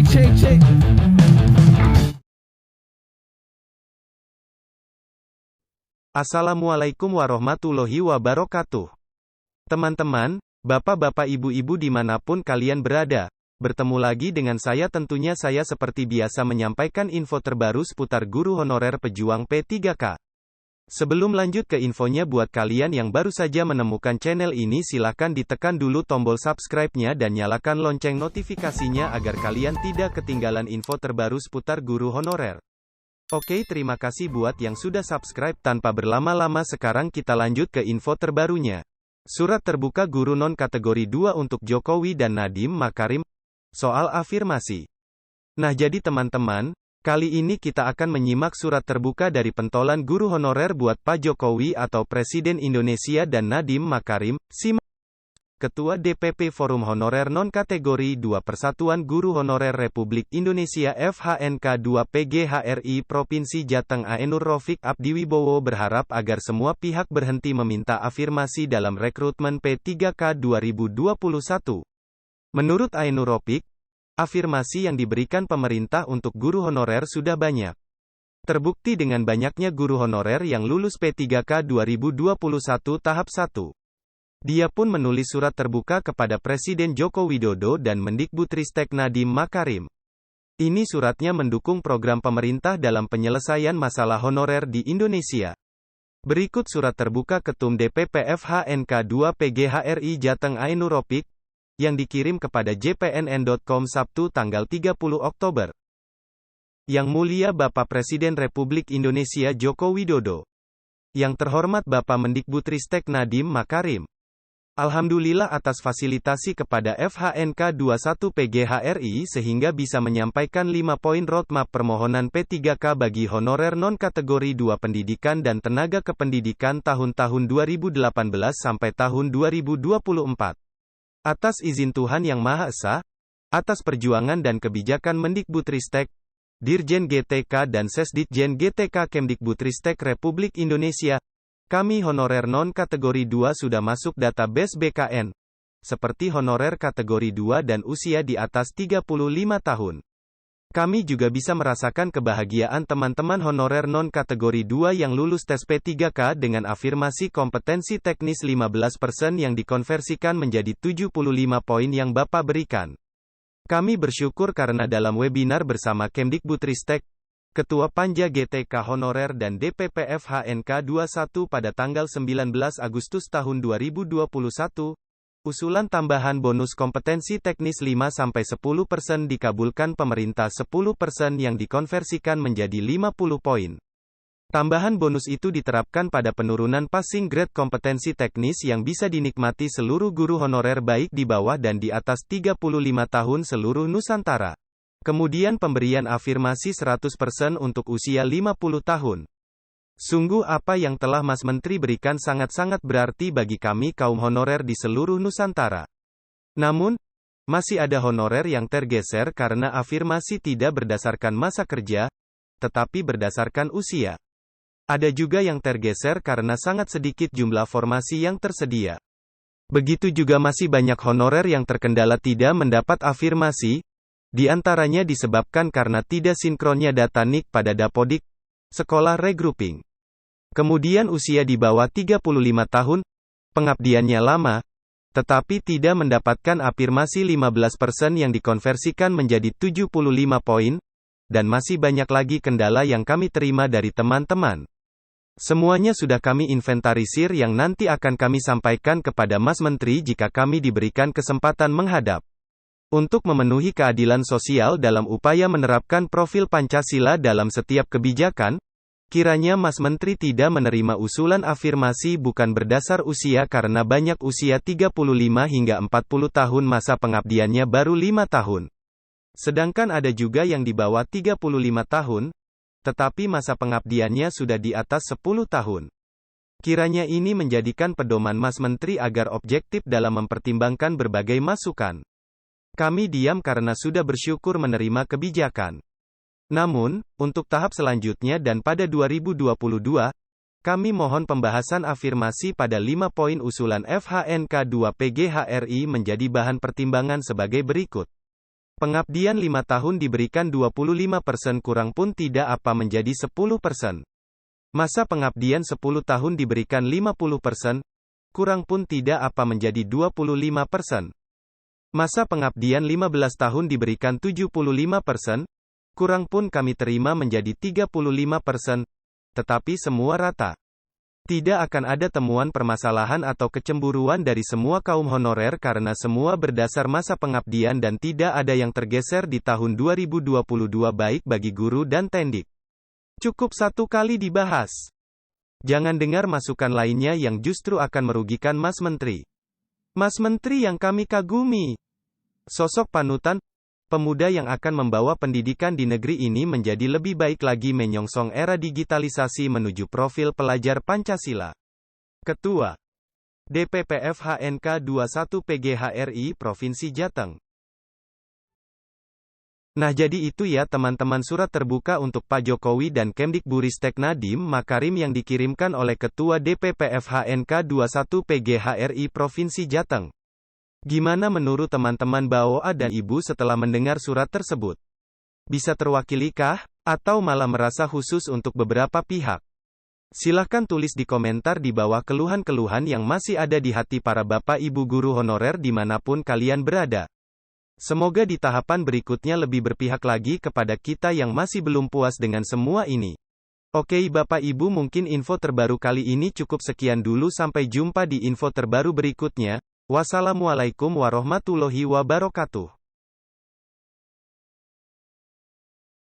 Cek. Assalamualaikum warahmatullahi wabarakatuh. Teman-teman, bapak-bapak ibu-ibu dimanapun kalian berada, bertemu lagi dengan saya tentunya saya seperti biasa menyampaikan info terbaru seputar guru honorer pejuang P3K. Sebelum lanjut ke infonya buat kalian yang baru saja menemukan channel ini silahkan ditekan dulu tombol subscribe-nya dan nyalakan lonceng notifikasinya agar kalian tidak ketinggalan info terbaru seputar guru honorer. Oke, terima kasih buat yang sudah subscribe. Tanpa berlama-lama sekarang kita lanjut ke info terbarunya. Surat terbuka guru non kategori 2 untuk Jokowi dan Nadiem Makarim. Soal afirmasi. Nah jadi teman-teman, kali ini kita akan menyimak surat terbuka dari pentolan guru honorer buat Pak Jokowi atau Presiden Indonesia dan Nadiem Makarim, Ketua DPP Forum Honorer Non-Kategori 2 Persatuan Guru Honorer Republik Indonesia FHNK 2 PGHRI Provinsi Jateng Ainur Rofiq Abdiwibowo berharap agar semua pihak berhenti meminta afirmasi dalam rekrutmen P3K 2021. Menurut Ainur Rofiq, afirmasi yang diberikan pemerintah untuk guru honorer sudah banyak. Terbukti dengan banyaknya guru honorer yang lulus P3K 2021 tahap 1. Dia pun menulis surat terbuka kepada Presiden Joko Widodo dan Mendikbudristek Nadiem Makarim. Ini suratnya mendukung program pemerintah dalam penyelesaian masalah honorer di Indonesia. Berikut surat terbuka Ketum DPP FHNK 2 PGHRI Jateng Ainur Rofiq, yang dikirim kepada jpnn.com Sabtu tanggal 30 Oktober. Yang mulia Bapak Presiden Republik Indonesia Joko Widodo. Yang terhormat Bapak Mendikbudristek Nadiem Makarim. Alhamdulillah atas fasilitasi kepada FHNK 21 PGHRI sehingga bisa menyampaikan 5 poin roadmap permohonan P3K bagi honorer non-kategori 2 pendidikan dan tenaga kependidikan tahun-tahun 2018 sampai tahun 2024. Atas izin Tuhan Yang Maha Esa, atas perjuangan dan kebijakan Mendikbudristek, Dirjen GTK dan Sesditjen GTK Kemdikbudristek Republik Indonesia, kami honorer non-kategori 2 sudah masuk database BKN, seperti honorer kategori 2 dan usia di atas 35 tahun. Kami juga bisa merasakan kebahagiaan teman-teman honorer non-kategori 2 yang lulus tes P3K dengan afirmasi kompetensi teknis 15% yang dikonversikan menjadi 75 poin yang Bapak berikan. Kami bersyukur karena dalam webinar bersama Kemdikbudristek, Ketua Panja GTK Honorer dan DPP FHNK 21 pada tanggal 19 Agustus tahun 2021, usulan tambahan bonus kompetensi teknis 5-10% dikabulkan pemerintah 10% yang dikonversikan menjadi 50 poin. Tambahan bonus itu diterapkan pada penurunan passing grade kompetensi teknis yang bisa dinikmati seluruh guru honorer baik di bawah dan di atas 35 tahun seluruh Nusantara. Kemudian pemberian afirmasi 100% untuk usia 50 tahun. Sungguh apa yang telah Mas Menteri berikan sangat-sangat berarti bagi kami kaum honorer di seluruh Nusantara. Namun, masih ada honorer yang tergeser karena afirmasi tidak berdasarkan masa kerja, tetapi berdasarkan usia. Ada juga yang tergeser karena sangat sedikit jumlah formasi yang tersedia. Begitu juga masih banyak honorer yang terkendala tidak mendapat afirmasi, di antaranya disebabkan karena tidak sinkronnya data NIK pada Dapodik, sekolah regrouping. Kemudian usia di bawah 35 tahun, pengabdiannya lama, tetapi tidak mendapatkan afirmasi 15% yang dikonversikan menjadi 75 poin, dan masih banyak lagi kendala yang kami terima dari teman-teman. Semuanya sudah kami inventarisir yang nanti akan kami sampaikan kepada Mas Menteri jika kami diberikan kesempatan menghadap. Untuk memenuhi keadilan sosial dalam upaya menerapkan profil Pancasila dalam setiap kebijakan, kiranya Mas Menteri tidak menerima usulan afirmasi bukan berdasar usia karena banyak usia 35 hingga 40 tahun masa pengabdiannya baru 5 tahun. Sedangkan ada juga yang di bawah 35 tahun, tetapi masa pengabdiannya sudah di atas 10 tahun. Kiranya ini menjadikan pedoman Mas Menteri agar objektif dalam mempertimbangkan berbagai masukan. Kami diam karena sudah bersyukur menerima kebijakan. Namun, untuk tahap selanjutnya dan pada 2022, kami mohon pembahasan afirmasi pada 5 poin usulan FHNK 2 PGHRI menjadi bahan pertimbangan sebagai berikut. Pengabdian 5 tahun diberikan 25% kurang pun tidak apa menjadi 10%. Masa pengabdian 10 tahun diberikan 50%, kurang pun tidak apa menjadi 25%. Masa pengabdian 15 tahun diberikan 75%, kurang pun kami terima menjadi 35%, tetapi semua rata. Tidak akan ada temuan permasalahan atau kecemburuan dari semua kaum honorer karena semua berdasar masa pengabdian dan tidak ada yang tergeser di tahun 2022 baik bagi guru dan tendik. Cukup satu kali dibahas. Jangan dengar masukan lainnya yang justru akan merugikan Mas Menteri. Mas Menteri yang kami kagumi. Sosok panutan, pemuda yang akan membawa pendidikan di negeri ini menjadi lebih baik lagi menyongsong era digitalisasi menuju profil pelajar Pancasila. Ketua DPP FHNK 21 PGHRI Provinsi Jateng. Nah jadi itu ya teman-teman surat terbuka untuk Pak Jokowi dan Kemdikbudristek Nadiem Makarim yang dikirimkan oleh Ketua DPP FHNK 21 PGHRI Provinsi Jateng. Gimana menurut teman-teman Baoa dan Ibu setelah mendengar surat tersebut? Bisa terwakili kah? Atau malah merasa khusus untuk beberapa pihak? Silahkan tulis di komentar di bawah keluhan-keluhan yang masih ada di hati para Bapak Ibu guru honorer dimanapun kalian berada. Semoga di tahapan berikutnya lebih berpihak lagi kepada kita yang masih belum puas dengan semua ini. Oke Bapak Ibu mungkin info terbaru kali ini cukup sekian dulu sampai jumpa di info terbaru berikutnya. Wassalamualaikum warahmatullahi wabarakatuh.